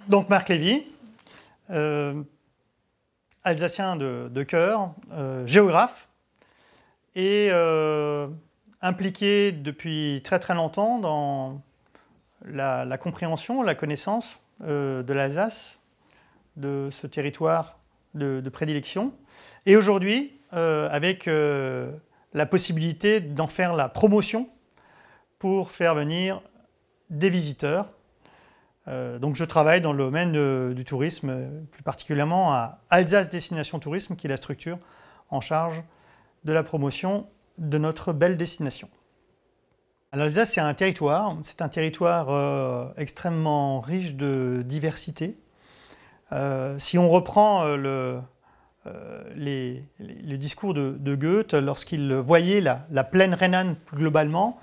Donc Marc Lévy, Alsacien de cœur, géographe, et impliqué depuis très très longtemps dans la compréhension, la connaissance de l'Alsace, de ce territoire de prédilection, et aujourd'hui avec la possibilité d'en faire la promotion pour faire venir des visiteurs. Donc je travaille dans le domaine du tourisme, plus particulièrement à Alsace Destination Tourisme, qui est la structure en charge de la promotion de notre belle destination. L'Alsace, c'est un territoire extrêmement riche de diversité. Si on reprend le discours de Goethe, lorsqu'il voyait la plaine rhénane plus globalement,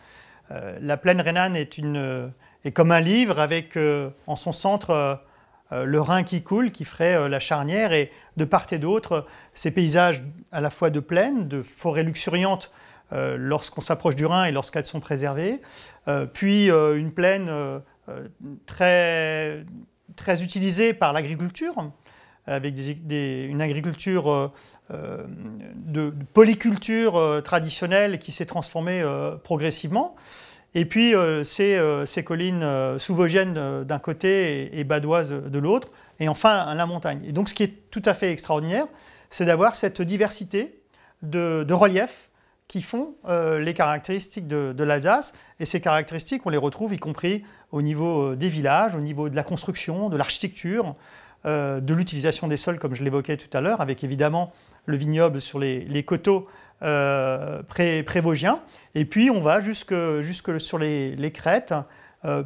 la plaine rhénane est comme un livre avec en son centre le Rhin qui coule, qui ferait la charnière, et de part et d'autre, ces paysages à la fois de plaine, de forêts luxuriantes lorsqu'on s'approche du Rhin et lorsqu'elles sont préservées, puis une plaine très utilisée par l'agriculture, avec une agriculture de polyculture traditionnelle qui s'est transformée progressivement. Et puis ces collines sous-vosgiennes d'un côté et badoises de l'autre, et enfin la montagne. Et donc ce qui est tout à fait extraordinaire, c'est d'avoir cette diversité de reliefs qui font les caractéristiques de l'Alsace. Et ces caractéristiques, on les retrouve y compris au niveau des villages, au niveau de la construction, de l'architecture, de l'utilisation des sols, comme je l'évoquais tout à l'heure, avec évidemment le vignoble sur les coteaux prévosgiens. Et puis on va jusque sur les crêtes,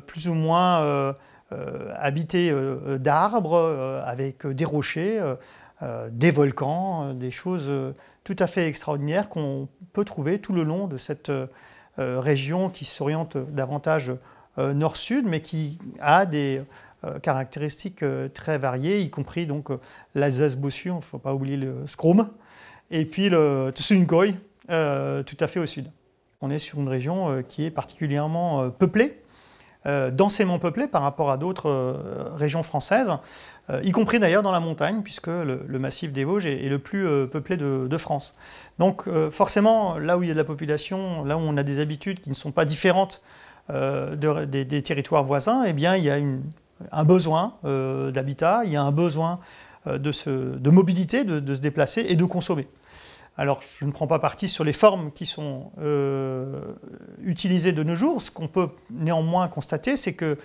plus ou moins habitées d'arbres, avec des rochers, des volcans, des choses tout à fait extraordinaires qu'on peut trouver tout le long de cette région qui s'oriente davantage nord-sud, mais qui a des caractéristiques très variées, y compris donc l'Alsace-Bossu, il ne faut pas oublier le Skrum, et puis le Tsundgoi, tout à fait au sud. On est sur une région qui est particulièrement peuplée, densément peuplée par rapport à d'autres régions françaises, y compris d'ailleurs dans la montagne, puisque le massif des Vosges est le plus peuplé de France. Donc forcément, là où il y a de la population, là où on a des habitudes qui ne sont pas différentes des territoires voisins, eh bien il y a un besoin d'habitat, il y a un besoin de mobilité, de se déplacer et de consommer. Alors, je ne prends pas parti sur les formes qui sont utilisées de nos jours. Ce qu'on peut néanmoins constater, c'est que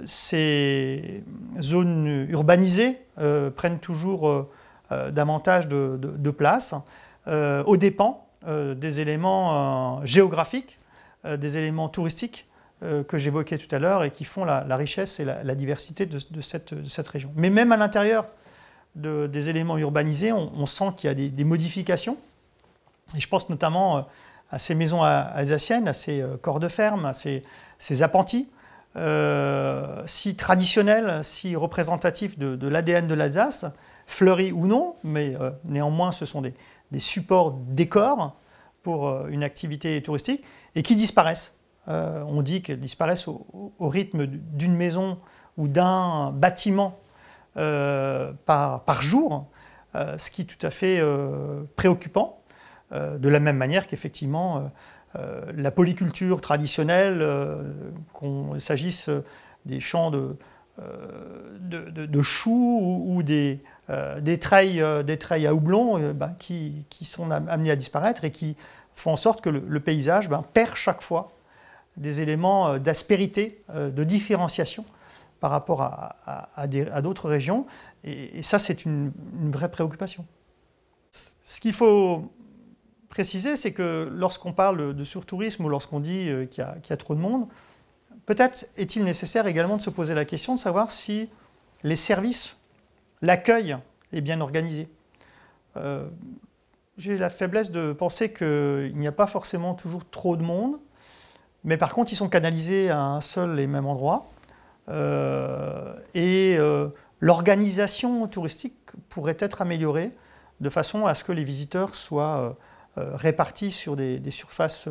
ces zones urbanisées prennent toujours davantage de place, aux dépens des éléments géographiques, des éléments touristiques que j'évoquais tout à l'heure et qui font la richesse et la diversité de cette région. Mais même à l'intérieur des éléments urbanisés, on sent qu'il y a des modifications. Et je pense notamment à ces maisons alsaciennes, à ces corps de ferme, à ces appentis, si traditionnels, si représentatifs de l'ADN de l'Alsace, fleuris ou non, mais néanmoins ce sont des supports décors pour une activité touristique, et qui disparaissent. On dit qu'elles disparaissent au rythme d'une maison ou d'un bâtiment par jour, ce qui est tout à fait préoccupant, de la même manière qu'effectivement la polyculture traditionnelle, qu'il s'agisse des champs de choux ou des treilles à houblon qui sont amenés à disparaître et qui font en sorte que le paysage perd chaque fois des éléments d'aspérité, de différenciation par rapport à d'autres régions, et ça c'est une vraie préoccupation. Ce qu'il faut préciser, c'est que lorsqu'on parle de surtourisme ou lorsqu'on dit qu'il y a trop de monde, peut-être est-il nécessaire également de se poser la question de savoir si les services, l'accueil est bien organisé. J'ai la faiblesse de penser qu'il n'y a pas forcément toujours trop de monde, mais par contre ils sont canalisés à un seul et même endroit. L'organisation touristique pourrait être améliorée de façon à ce que les visiteurs soient répartis sur des surfaces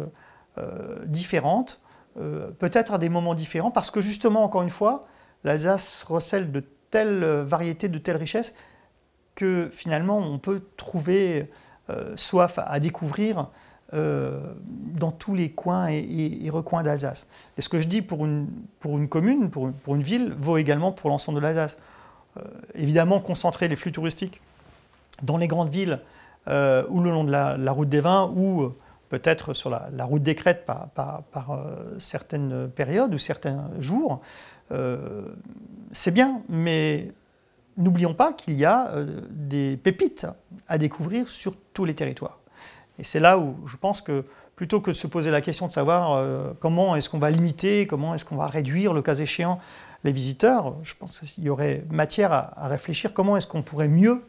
différentes, peut-être à des moments différents, parce que justement, encore une fois, l'Alsace recèle de telles variétés, de telles richesses, que finalement on peut trouver soif à découvrir dans tous les coins et recoins d'Alsace. Et ce que je dis pour une commune, pour une ville, vaut également pour l'ensemble de l'Alsace. Évidemment, concentrer les flux touristiques dans les grandes villes ou le long de la route des vins ou peut-être sur la route des crêtes par certaines périodes ou certains jours, c'est bien, mais n'oublions pas qu'il y a des pépites à découvrir sur tous les territoires. Et c'est là où je pense que plutôt que de se poser la question de savoir comment est-ce qu'on va limiter, comment est-ce qu'on va réduire, le cas échéant, les visiteurs, je pense qu'il y aurait matière à réfléchir comment est-ce qu'on pourrait mieux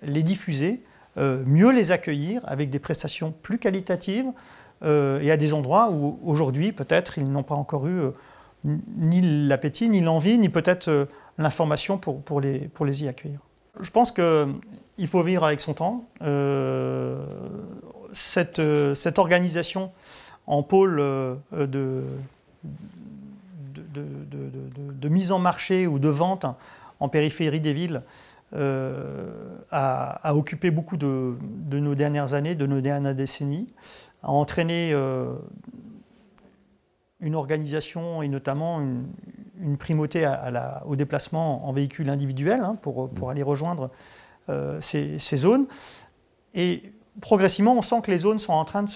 les diffuser, mieux les accueillir avec des prestations plus qualitatives et à des endroits où aujourd'hui peut-être ils n'ont pas encore eu ni l'appétit, ni l'envie, ni peut-être l'information pour les y accueillir. Je pense qu'il faut vivre avec son temps. Cette organisation en pôle de mise en marché ou de vente en périphérie des villes a occupé beaucoup de nos dernières années, de nos dernières décennies, a entraîné une organisation et notamment une primauté au déplacement en véhicule individuel pour aller rejoindre ces zones. Et progressivement, on sent que les zones sont en train de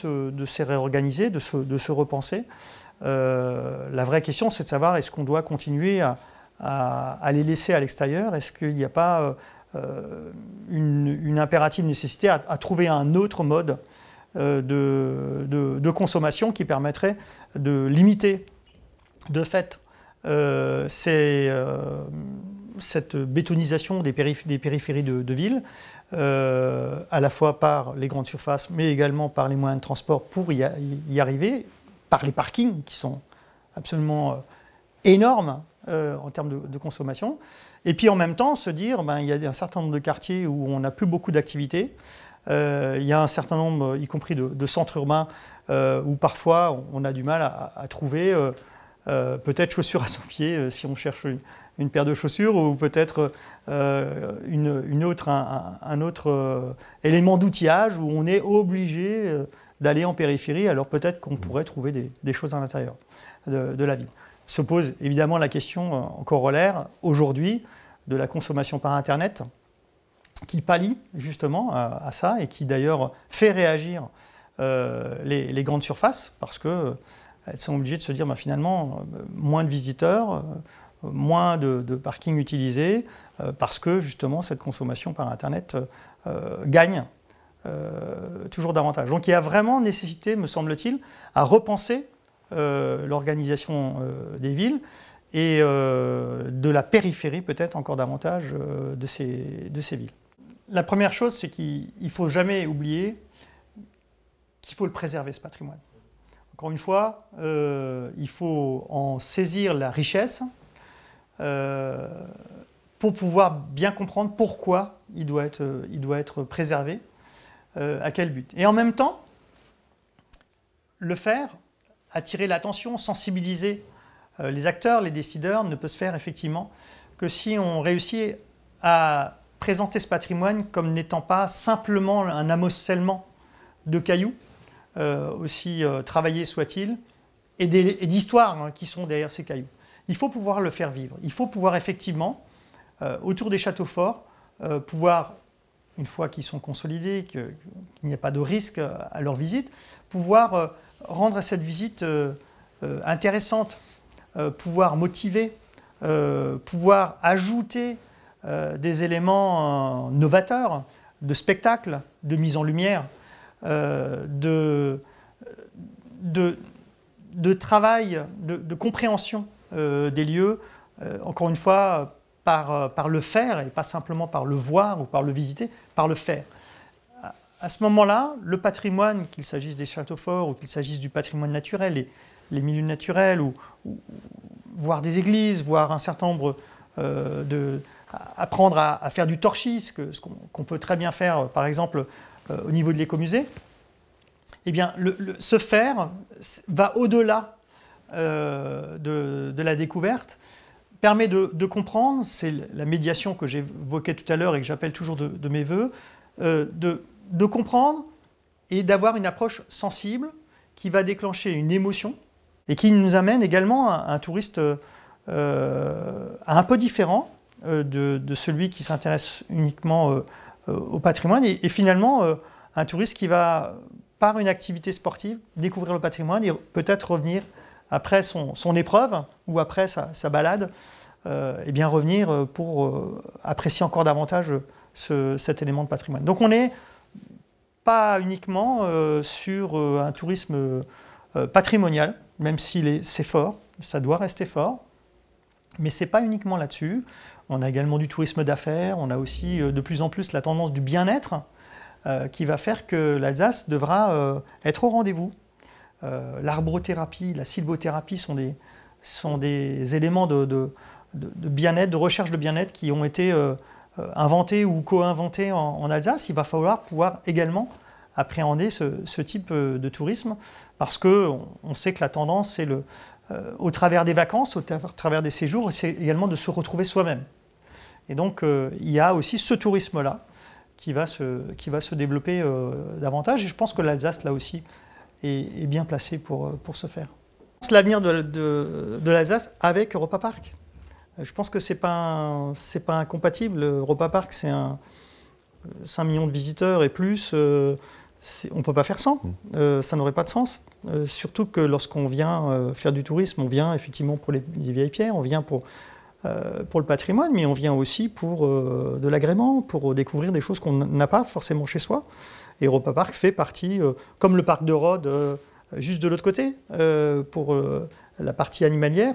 se réorganiser, de se repenser. La vraie question, c'est de savoir est-ce qu'on doit continuer à les laisser à l'extérieur? Est-ce qu'il n'y a pas une impérative nécessité à trouver un autre mode de consommation qui permettrait de limiter de fait cette bétonisation des périphéries de villes, à la fois par les grandes surfaces, mais également par les moyens de transport pour y arriver, par les parkings qui sont absolument énormes en termes de consommation. Et puis en même temps, se dire, il y a un certain nombre de quartiers où on n'a plus beaucoup d'activités. Il y a un certain nombre, y compris de centres urbains, où parfois on a du mal à trouver peut-être chaussures à son pied si on cherche une paire de chaussures, ou peut-être un autre élément d'outillage où on est obligé d'aller en périphérie, alors peut-être qu'on pourrait trouver des choses à l'intérieur de la ville. Se pose évidemment la question en corollaire, aujourd'hui, de la consommation par Internet, qui pallie justement à ça et qui d'ailleurs fait réagir les grandes surfaces, parce qu'elles sont obligées de se dire finalement moins de visiteurs, moins de parkings utilisés, parce que justement cette consommation par Internet gagne toujours davantage. Donc il y a vraiment nécessité, me semble-t-il, à repenser l'organisation des villes et de la périphérie peut-être encore davantage de ces villes. La première chose, c'est qu'il ne faut jamais oublier qu'il faut le préserver, ce patrimoine. Encore une fois, il faut en saisir la richesse pour pouvoir bien comprendre pourquoi il doit être préservé, à quel but. Et en même temps, le faire, attirer l'attention, sensibiliser les acteurs, les décideurs, ne peut se faire effectivement que si on réussit à présenter ce patrimoine comme n'étant pas simplement un amoncellement de cailloux, aussi travaillés soit-il, et d'histoires qui sont derrière ces cailloux. Il faut pouvoir le faire vivre. Il faut pouvoir effectivement, autour des châteaux forts, pouvoir, une fois qu'ils sont consolidés, qu'il n'y a pas de risque à leur visite, pouvoir rendre cette visite intéressante, pouvoir motiver, pouvoir ajouter des éléments novateurs, de spectacle, de mise en lumière, de travail, de compréhension des lieux, encore une fois, par le faire, et pas simplement par le voir ou par le visiter, par le faire. À ce moment-là, le patrimoine, qu'il s'agisse des châteaux forts ou qu'il s'agisse du patrimoine naturel, les milieux naturels, ou voire des églises, voire un certain nombre apprendre à faire du torchis, ce qu'on peut très bien faire, par exemple, au niveau de l'écomusée, eh bien, ce faire va au-delà de la découverte permet de comprendre, c'est la médiation que j'évoquais tout à l'heure et que j'appelle toujours de mes voeux, de comprendre et d'avoir une approche sensible qui va déclencher une émotion et qui nous amène également à un touriste un peu différent de celui qui s'intéresse uniquement au patrimoine et finalement un touriste qui va, par une activité sportive, découvrir le patrimoine et peut-être revenir après son épreuve ou après sa balade, et bien revenir pour apprécier encore davantage cet élément de patrimoine. Donc on n'est pas uniquement sur un tourisme patrimonial, même si c'est fort, ça doit rester fort, mais ce n'est pas uniquement là-dessus. On a également du tourisme d'affaires, on a aussi de plus en plus la tendance du bien-être qui va faire que l'Alsace devra être au rendez-vous. L'arbrothérapie, la sylvothérapie sont des éléments de bien-être, de recherche de bien-être qui ont été inventés ou co-inventés en Alsace. Il va falloir pouvoir également appréhender ce type de tourisme parce qu'on sait que la tendance, c'est au travers des vacances, au travers des séjours, c'est également de se retrouver soi-même. Et donc, il y a aussi ce tourisme-là qui va se développer davantage. Et je pense que l'Alsace, là aussi, est bien placée pour ce faire. L'avenir de l'Alsace avec Europa Park. Je pense que c'est pas incompatible. Europa Park, c'est 5 millions de visiteurs et plus. On ne peut pas faire sans. Ça n'aurait pas de sens. Surtout que lorsqu'on vient faire du tourisme, on vient effectivement pour les vieilles pierres, on vient pour le patrimoine, mais on vient aussi pour de l'agrément, pour découvrir des choses qu'on n'a pas forcément chez soi. Et Europa Park fait partie, comme le parc de Rhodes, juste de l'autre côté, pour la partie animalière,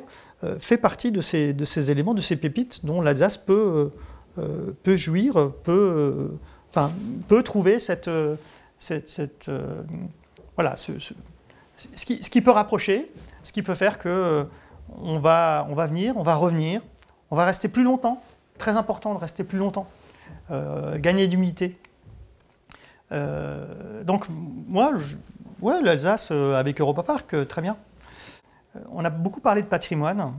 fait partie de ces éléments, de ces pépites dont l'Alsace peut jouir, peut trouver voilà, ce qui peut rapprocher, ce qui peut faire que on va venir, on va revenir, on va rester plus longtemps. Très important de rester plus longtemps, gagner d'humilité. Donc moi, l'Alsace avec Europa Park, très bien. On a beaucoup parlé de patrimoine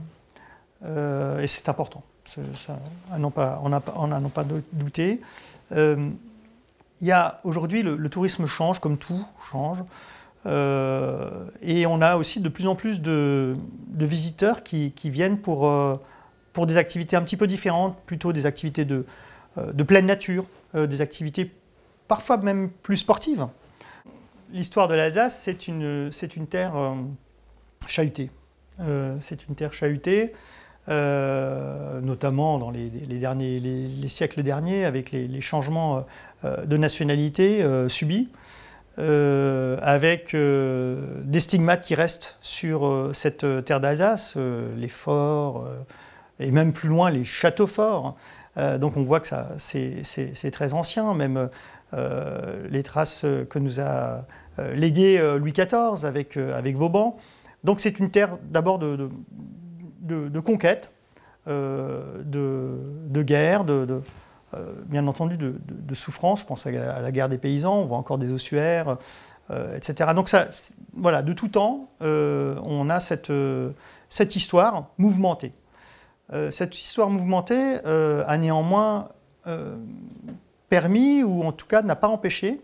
et c'est important. On n'en a pas douté. Il y a aujourd'hui le tourisme change, comme tout change. Et on a aussi de plus en plus de visiteurs qui viennent pour des activités un petit peu différentes, plutôt des activités de pleine nature, des activités parfois même plus sportives. L'histoire de l'Alsace, c'est une terre chahutée. C'est une terre chahutée, notamment dans les siècles derniers, avec les changements de nationalité subis. Avec des stigmates qui restent sur cette terre d'Alsace, les forts, et même plus loin les châteaux forts. Donc on voit que c'est très ancien, même les traces que nous a léguées Louis XIV avec Vauban. Donc c'est une terre d'abord de conquête, de guerre, bien entendu de souffrance. Je pense à la guerre des paysans, on voit encore des ossuaires, etc. Donc ça, voilà, de tout temps, on a cette histoire mouvementée. Cette histoire mouvementée a néanmoins permis, ou en tout cas n'a pas empêché,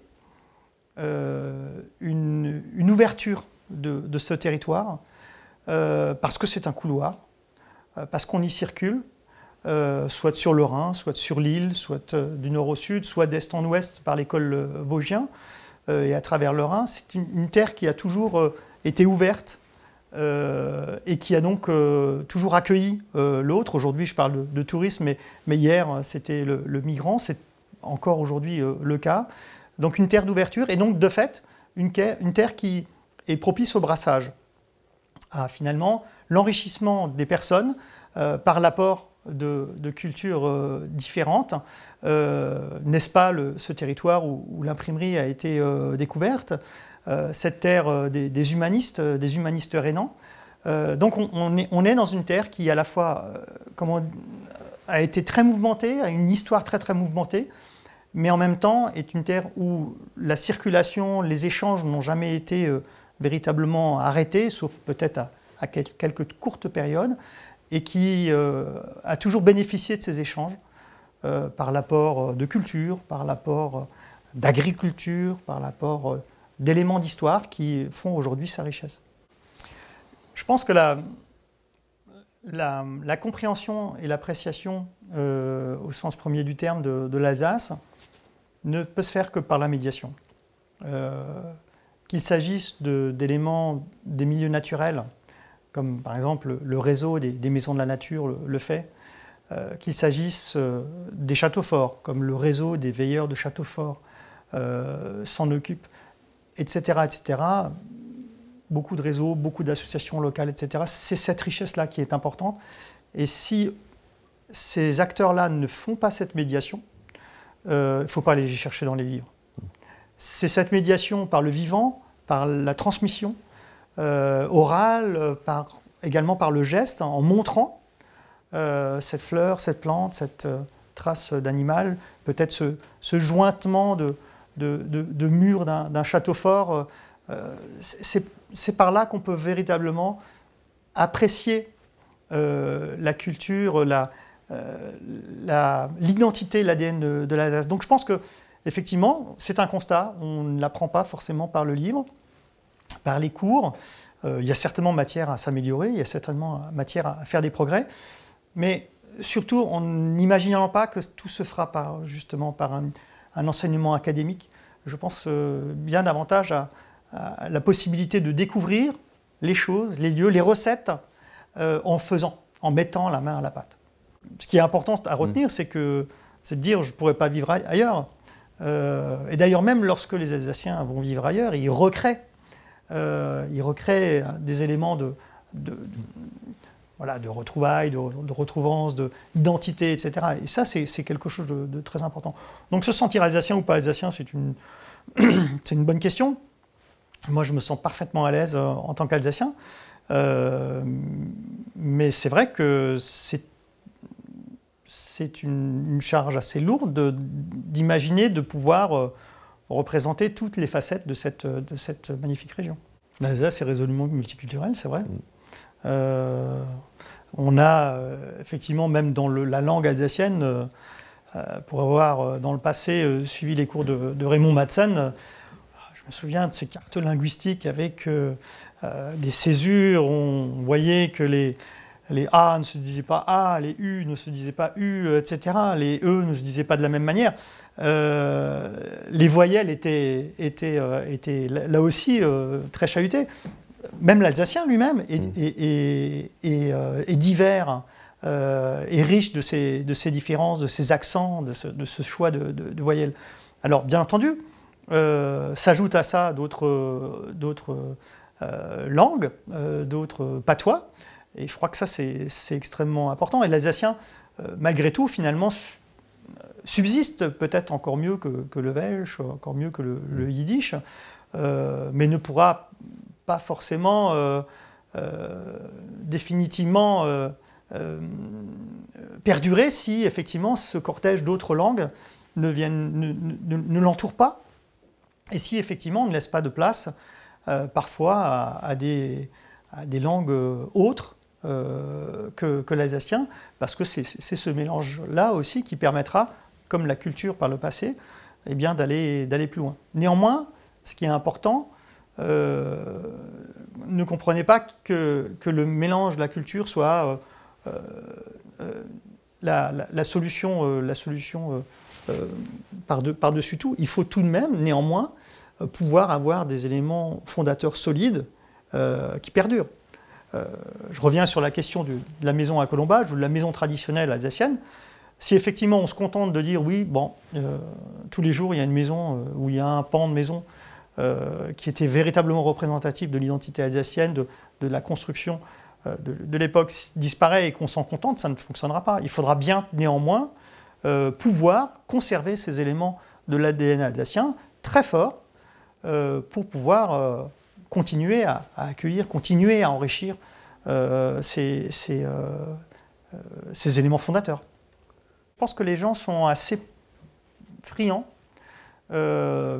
une ouverture de ce territoire, parce que c'est un couloir, parce qu'on y circule, soit sur le Rhin, soit sur l'Ille, soit du nord au sud, soit d'est en ouest par les cols vosgiens et à travers le Rhin. C'est une terre qui a toujours été ouverte et qui a donc toujours accueilli l'autre. Aujourd'hui, je parle de tourisme, mais hier, c'était le migrant. C'est encore aujourd'hui le cas. Donc une terre d'ouverture et donc de fait, une terre qui est propice au brassage, à finalement l'enrichissement des personnes par l'apport de cultures différentes. N'est-ce pas ce territoire où l'imprimerie a été découverte, cette terre des humanistes rhénans. Donc on est dans une terre qui à la fois a été très mouvementée, a une histoire très très mouvementée, mais en même temps est une terre où la circulation, les échanges n'ont jamais été véritablement arrêtés, sauf peut-être à quelques courtes périodes. et qui a toujours bénéficié de ces échanges par l'apport de culture, par l'apport d'agriculture, par l'apport d'éléments d'histoire qui font aujourd'hui sa richesse. Je pense que la compréhension et l'appréciation au sens premier du terme de l'Alsace ne peut se faire que par la médiation. Qu'il s'agisse d'éléments des milieux naturels, comme par exemple le réseau des maisons de la nature le fait, qu'il s'agisse des châteaux forts, comme le réseau des veilleurs de châteaux forts s'en occupe, etc., etc. Beaucoup de réseaux, beaucoup d'associations locales, etc. C'est cette richesse-là qui est importante. Et si ces acteurs-là ne font pas cette médiation, il ne faut pas aller les chercher dans les livres. C'est cette médiation par le vivant, par la transmission orale, également par le geste, en montrant cette fleur, cette plante, cette trace d'animal, peut-être ce jointement de murs d'un château fort. C'est par là qu'on peut véritablement apprécier la culture, l'identité, l'ADN de l'Alsace. Donc je pense que effectivement, c'est un constat, on ne l'apprend pas forcément par le livre, par les cours. Il y a certainement matière à s'améliorer, il y a certainement matière à faire des progrès, mais surtout en n'imaginant pas que tout se fera justement par un enseignement académique. Je pense bien davantage à la possibilité de découvrir les choses, les lieux, les recettes en faisant, en mettant la main à la pâte. Ce qui est important à retenir, c'est de dire je ne pourrais pas vivre ailleurs. Et d'ailleurs, même lorsque les Alsaciens vont vivre ailleurs, ils recréent des éléments de retrouvailles, de retrouvance, d'identité, etc. Et ça, c'est quelque chose de très important. Donc se sentir alsacien ou pas alsacien, c'est une bonne question. Moi, je me sens parfaitement à l'aise en tant qu'Alsacien. Mais c'est vrai que c'est une charge assez lourde d'imaginer de pouvoir représenter toutes les facettes de cette magnifique région. L'Alsace est résolument multiculturelle, c'est vrai. On a effectivement, même dans la langue alsacienne, pour avoir dans le passé suivi les cours de Raymond Madsen, je me souviens de ces cartes linguistiques avec des césures, on voyait que les A ne se disaient pas A, les U ne se disaient pas U, etc. Les E ne se disaient pas de la même manière. Les voyelles étaient là aussi très chahutées. Même l'alsacien lui-même est divers, est riche de ces différences, de ces accents, de ce choix de voyelles. Alors bien entendu, s'ajoutent à ça d'autres langues, d'autres patois. Et je crois que ça, c'est extrêmement important. Et l'alsacien, malgré tout, finalement, subsiste peut-être encore mieux que le welsh, encore mieux que le yiddish, mais ne pourra pas forcément définitivement perdurer si, effectivement, ce cortège d'autres langues ne l'entoure pas, et si, effectivement, on ne laisse pas de place, parfois, à des langues autres, que l'alsacien, parce que c'est ce mélange-là aussi qui permettra, comme la culture par le passé, eh bien, d'aller plus loin. Néanmoins, ce qui est important, ne comprenez pas que le mélange de la culture soit la solution par-dessus tout. Il faut tout de même, néanmoins, pouvoir avoir des éléments fondateurs solides qui perdurent. Je reviens sur la question de la maison à colombage ou de la maison traditionnelle alsacienne. Si effectivement on se contente de dire oui, bon, tous les jours il y a une maison où il y a un pan de maison qui était véritablement représentatif de l'identité alsacienne, de la construction de l'époque disparaît et qu'on s'en contente, ça ne fonctionnera pas. Il faudra bien néanmoins pouvoir conserver ces éléments de l'ADN alsacien très forts pour pouvoir continuer à accueillir, continuer à enrichir ces éléments fondateurs. Je pense que les gens sont assez friands, très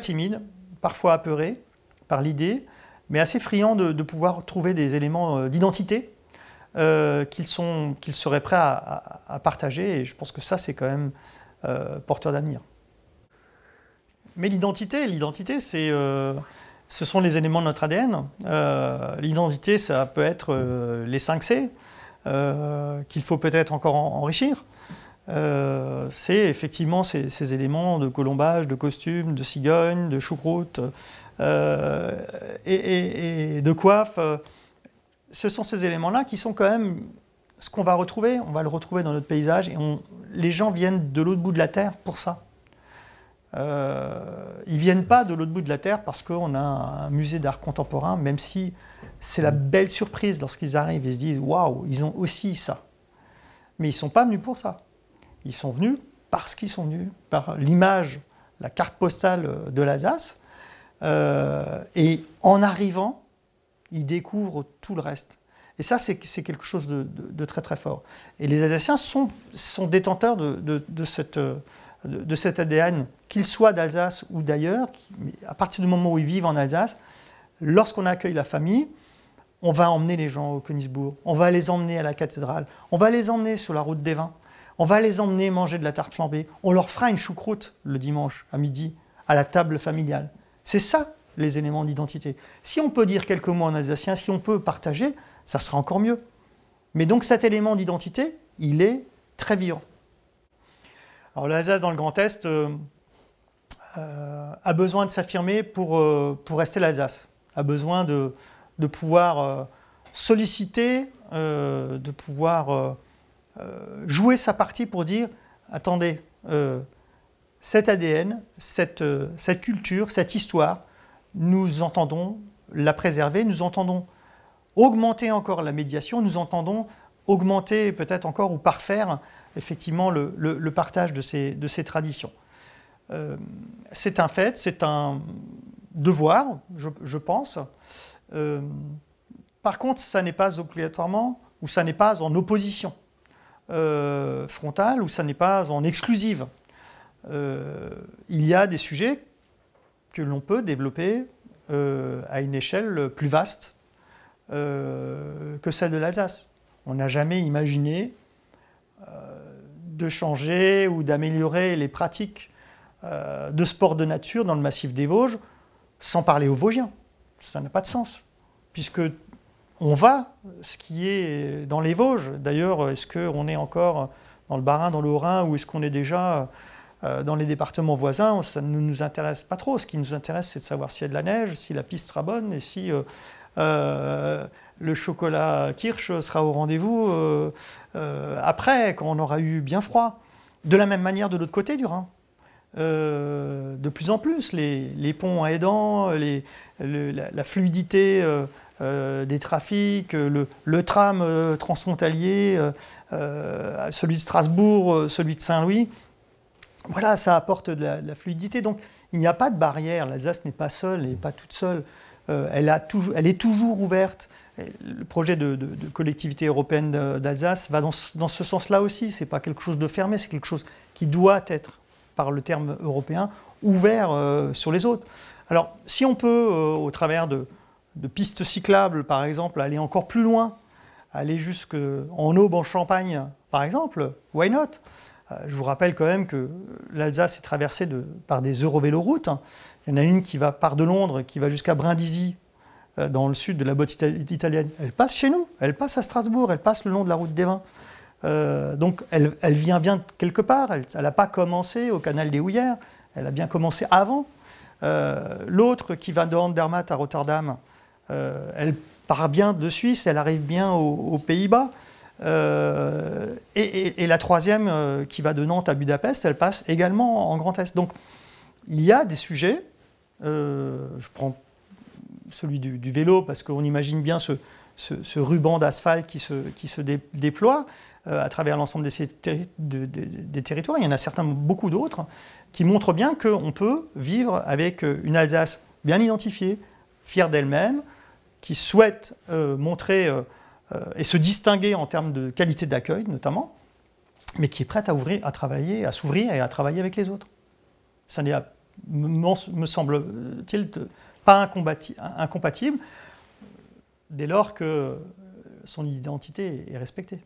timides, parfois apeurés par l'idée, mais assez friands de pouvoir trouver des éléments d'identité qu'ils seraient prêts à partager. Et je pense que ça, c'est quand même porteur d'avenir. Mais l'identité, ce sont les éléments de notre ADN. L'identité, ça peut être les 5 C, qu'il faut peut-être encore enrichir. C'est effectivement ces éléments de colombage, de costume, de cigogne, de choucroute et de coiffe. Ce sont ces éléments-là qui sont quand même ce qu'on va retrouver. On va le retrouver dans notre paysage et les gens viennent de l'autre bout de la Terre pour ça. Ils ne viennent pas de l'autre bout de la Terre parce qu'on a un musée d'art contemporain, même si c'est la belle surprise lorsqu'ils arrivent et se disent « Waouh, ils ont aussi ça ». Mais ils ne sont pas venus pour ça. Ils sont venus parce qu'ils sont venus, par l'image, la carte postale de l'Alsace. Et en arrivant, ils découvrent tout le reste. Et ça, c'est quelque chose de très très fort. Et les Alsaciens sont détenteurs de cet ADN, qu'ils soient d'Alsace ou d'ailleurs. À partir du moment où ils vivent en Alsace, lorsqu'on accueille la famille, on va emmener les gens au Königsbourg, on va les emmener à la cathédrale, on va les emmener sur la route des vins, on va les emmener manger de la tarte flambée, on leur fera une choucroute le dimanche à midi à la table familiale. C'est ça les éléments d'identité. Si on peut dire quelques mots en alsacien, si on peut partager, ça sera encore mieux. Mais donc cet élément d'identité, il est très vivant. Alors l'Alsace dans le Grand Est a besoin de s'affirmer pour rester l'Alsace, a besoin de pouvoir solliciter, de pouvoir jouer sa partie pour dire « Attendez, cet ADN, cette culture, cette histoire, nous entendons la préserver, nous entendons augmenter encore la médiation, nous entendons augmenter peut-être encore ou parfaire effectivement le partage de ces traditions. » C'est un fait, c'est un devoir, je pense. Par contre, ça n'est pas obligatoirement, ou ça n'est pas en opposition frontale, ou ça n'est pas en exclusive. Il y a des sujets que l'on peut développer à une échelle plus vaste que celle de l'Alsace. On n'a jamais imaginé de changer ou d'améliorer les pratiques de sport de nature dans le massif des Vosges sans parler aux Vosgiens. Ça n'a pas de sens, puisque on va skier dans les Vosges. D'ailleurs, est-ce qu'on est encore dans le Bas-Rhin, dans le Haut-Rhin, ou est-ce qu'on est déjà dans les départements voisins? Ça ne nous intéresse pas trop. Ce qui nous intéresse, c'est de savoir s'il y a de la neige, si la piste sera bonne, et si le chocolat Kirsch sera au rendez-vous après, quand on aura eu bien froid. De la même manière de l'autre côté du Rhin. De plus en plus, les ponts aidants, la fluidité des trafics, le tram transfrontalier, celui de Strasbourg, celui de Saint-Louis, voilà, ça apporte de la fluidité. Donc il n'y a pas de barrière, l'Alsace n'est pas seule, elle n'est pas toute seule, elle est toujours ouverte. Le projet de collectivité européenne d'Alsace va dans ce sens-là aussi, ce n'est pas quelque chose de fermé, c'est quelque chose qui doit être, par le terme européen, ouvert sur les autres. Alors, si on peut, au travers de pistes cyclables, par exemple, aller encore plus loin, aller jusqu'en Aube, en Champagne, par exemple, why not? Je vous rappelle quand même que l'Alsace est traversée par des eurovéloroutes. Il y en a une qui part de Londres, qui va jusqu'à Brindisi, dans le sud de la botte italienne. Elle passe chez nous, elle passe à Strasbourg, elle passe le long de la route des vins. Donc elle vient bien quelque part, elle n'a pas commencé au canal des Houillères, elle a bien commencé avant. L'autre qui va de Andermatt à Rotterdam, elle part bien de Suisse, elle arrive bien aux Pays-Bas. Et la troisième qui va de Nantes à Budapest, elle passe également en Grand Est. Donc il y a des sujets, je prends celui du vélo parce qu'on imagine bien ce ruban d'asphalte qui se déploie à travers l'ensemble des territoires. Il y en a certains, beaucoup d'autres, qui montrent bien qu'on peut vivre avec une Alsace bien identifiée, fière d'elle-même, qui souhaite montrer et se distinguer en termes de qualité d'accueil notamment, mais qui est prête à travailler, à s'ouvrir et à travailler avec les autres. Ça n'est, me semble-t-il, pas incompatible, dès lors que son identité est respectée.